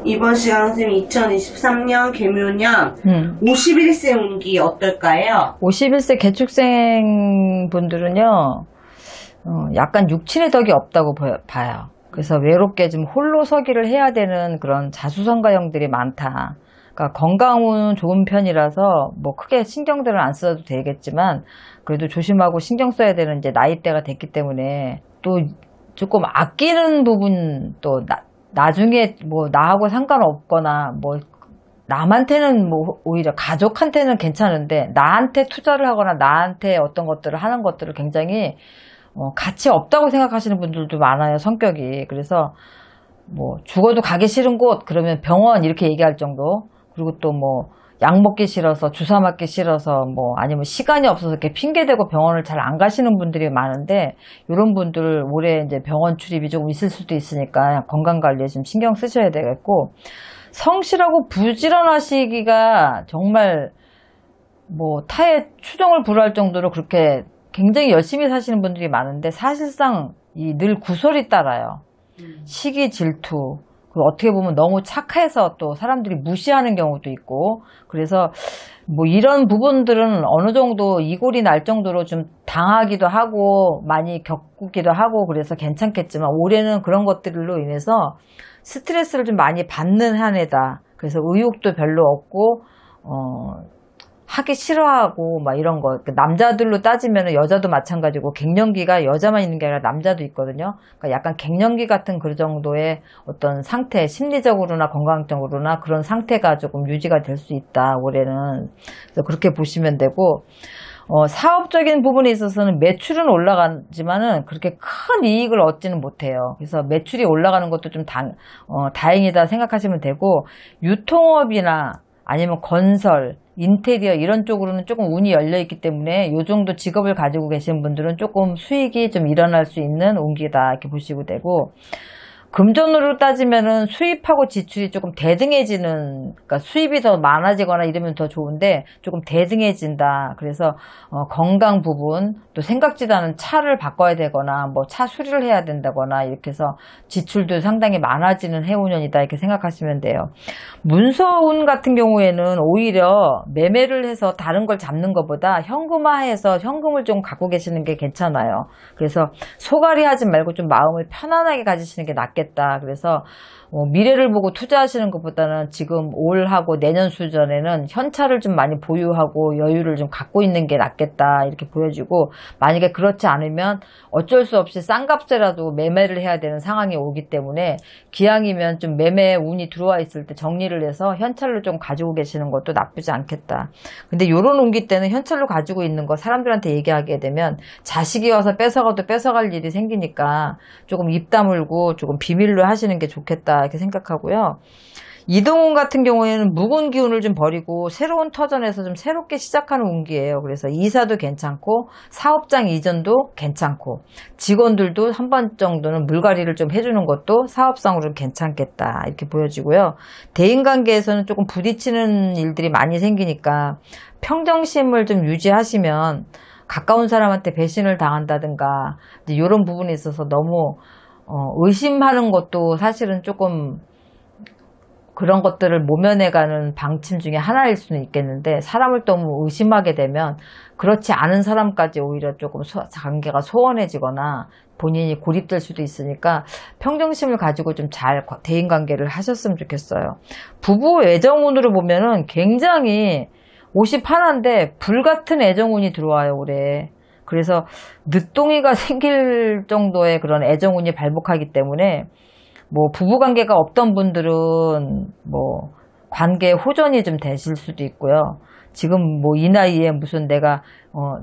이번 시간 선생님 2023년 개묘년 51세 운기 어떨까요? 51세 개축생 분들은요, 약간 육친의 덕이 없다고 봐요. 그래서 외롭게 좀 홀로 서기를 해야 되는 그런 자수성가형들이 많다. 그러니까 건강은 좋은 편이라서 뭐 크게 신경들을 안 써도 되겠지만 그래도 조심하고 신경 써야 되는 이제 나이대가 됐기 때문에 또 조금 아끼는 부분 또 나중에 뭐 나하고 상관없거나 뭐 남한테는 뭐 오히려 가족한테는 괜찮은데 나한테 투자를 하거나 나한테 어떤 것들을 하는 것들을 굉장히 가치 없다고 생각하시는 분들도 많아요, 성격이. 그래서 뭐 죽어도 가기 싫은 곳 그러면 병원 이렇게 얘기할 정도. 그리고 또 뭐 약 먹기 싫어서 주사 맞기 싫어서 뭐 아니면 시간이 없어서 이렇게 핑계대고 병원을 잘 안 가시는 분들이 많은데 이런 분들 올해 이제 병원 출입이 조금 있을 수도 있으니까 건강 관리에 좀 신경 쓰셔야 되겠고, 성실하고 부지런하시기가 정말 뭐 타의 추종을 불허할 정도로 그렇게 굉장히 열심히 사시는 분들이 많은데 사실상 늘 구설이 따라요. 시기 질투. 그리고 어떻게 보면 너무 착해서 또 사람들이 무시하는 경우도 있고, 그래서 뭐 이런 부분들은 어느 정도 이골이 날 정도로 좀 당하기도 하고 많이 겪기도 하고 그래서 괜찮겠지만 올해는 그런 것들로 인해서 스트레스를 좀 많이 받는 한 해다. 그래서 의욕도 별로 없고 하기 싫어하고 막 이런 거. 남자들로 따지면 여자도 마찬가지고 갱년기가 여자만 있는 게 아니라 남자도 있거든요. 그러니까 약간 갱년기 같은 그 정도의 어떤 상태, 심리적으로나 건강적으로나 그런 상태가 조금 유지가 될 수 있다, 올해는. 그래서 그렇게 보시면 되고, 사업적인 부분에 있어서는 매출은 올라가지만은 그렇게 큰 이익을 얻지는 못해요. 그래서 매출이 올라가는 것도 좀 다행이다 생각하시면 되고, 유통업이나 아니면 건설, 인테리어 이런 쪽으로는 조금 운이 열려 있기 때문에 이 정도 직업을 가지고 계신 분들은 조금 수익이 좀 일어날 수 있는 운기다 이렇게 보시고 되고, 금전으로 따지면은 수입하고 지출이 조금 대등해지는, 그러니까 수입이 더 많아지거나 이러면 더 좋은데 조금 대등해진다. 그래서 건강 부분, 또 생각지도 않은 차를 바꿔야 되거나 뭐 차 수리를 해야 된다거나 이렇게 해서 지출도 상당히 많아지는 해운년이다 이렇게 생각하시면 돼요. 문서운 같은 경우에는 오히려 매매를 해서 다른 걸 잡는 것보다 현금화해서 현금을 좀 갖고 계시는 게 괜찮아요. 그래서 소갈이 하지 말고 좀 마음을 편안하게 가지시는 게 낫겠다. 그래서 미래를 보고 투자하시는 것보다는 지금 올하고 내년 수전에는 현찰을 좀 많이 보유하고 여유를 좀 갖고 있는 게 낫겠다 이렇게 보여지고, 만약에 그렇지 않으면 어쩔 수 없이 싼 값에라도 매매를 해야 되는 상황이 오기 때문에 기왕이면 좀 매매 운이 들어와 있을 때 정리를 해서 현찰로 좀 가지고 계시는 것도 나쁘지 않겠다. 근데 요런 운기 때는 현찰로 가지고 있는 거 사람들한테 얘기하게 되면 자식이 와서 뺏어가도 뺏어갈 일이 생기니까 조금 입 다물고 조금 비밀로 하시는 게 좋겠다 이렇게 생각하고요. 이동운 같은 경우에는 묵은 기운을 좀 버리고 새로운 터전에서 좀 새롭게 시작하는 운기예요. 그래서 이사도 괜찮고 사업장 이전도 괜찮고 직원들도 한 번 정도는 물갈이를 좀 해주는 것도 사업상으로는 괜찮겠다 이렇게 보여지고요. 대인관계에서는 조금 부딪히는 일들이 많이 생기니까 평정심을 좀 유지하시면 가까운 사람한테 배신을 당한다든가 이런 부분에 있어서 너무 의심하는 것도 사실은 조금 그런 것들을 모면해가는 방침 중에 하나일 수는 있겠는데, 사람을 너무 의심하게 되면 그렇지 않은 사람까지 오히려 조금 관계가 소원해지거나 본인이 고립될 수도 있으니까 평정심을 가지고 좀 잘 대인관계를 하셨으면 좋겠어요. 부부 애정운으로 보면은 굉장히 51인데 불같은 애정운이 들어와요, 올해. 그래서 늦둥이가 생길 정도의 그런 애정운이 발복하기 때문에 뭐 부부관계가 없던 분들은 뭐 관계 호전이 좀 되실 수도 있고요. 지금 뭐 이 나이에 무슨 내가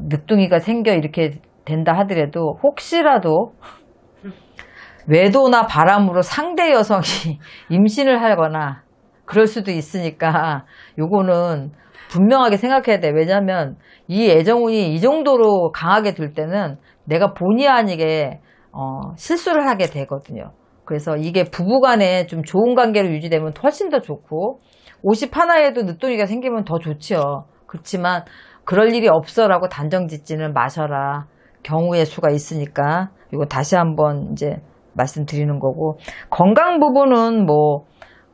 늦둥이가 생겨 이렇게 된다 하더라도 혹시라도 외도나 바람으로 상대 여성이 임신을 하거나 그럴 수도 있으니까 요거는 분명하게 생각해야 돼. 왜냐면 이 애정운이 이 정도로 강하게 들 때는 내가 본의 아니게 실수를 하게 되거든요. 그래서 이게 부부간에 좀 좋은 관계로 유지되면 훨씬 더 좋고 51에도 늦둥이가 생기면 더 좋지요. 그렇지만 그럴 일이 없어라고 단정 짓지는 마셔라. 경우의 수가 있으니까 이거 다시 한번 이제 말씀드리는 거고, 건강 부분은 뭐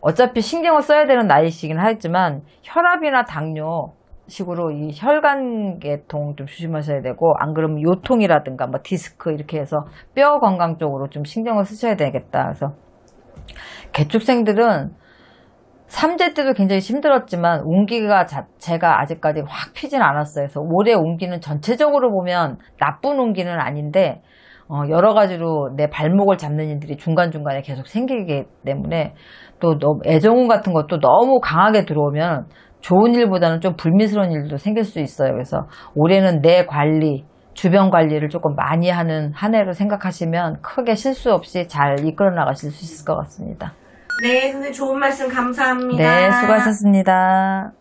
어차피 신경을 써야 되는 나이시긴 하지만 혈압이나 당뇨 식으로 이 혈관계통 좀 조심하셔야 되고, 안 그러면 요통이라든가 뭐 디스크 이렇게 해서 뼈 건강 쪽으로 좀 신경을 쓰셔야 되겠다. 그래서 개축생들은 3재 때도 굉장히 힘들었지만 운기가 자체가 아직까지 확 피진 않았어요. 그래서 올해 운기는 전체적으로 보면 나쁜 운기는 아닌데 여러 가지로 내 발목을 잡는 일들이 중간중간에 계속 생기기 때문에, 또 애정운 같은 것도 너무 강하게 들어오면 좋은 일보다는 좀 불미스러운 일도 생길 수 있어요. 그래서 올해는 내 관리, 주변 관리를 조금 많이 하는 한 해로 생각하시면 크게 실수 없이 잘 이끌어 나가실 수 있을 것 같습니다. 네, 선생님 좋은 말씀 감사합니다. 네, 수고하셨습니다.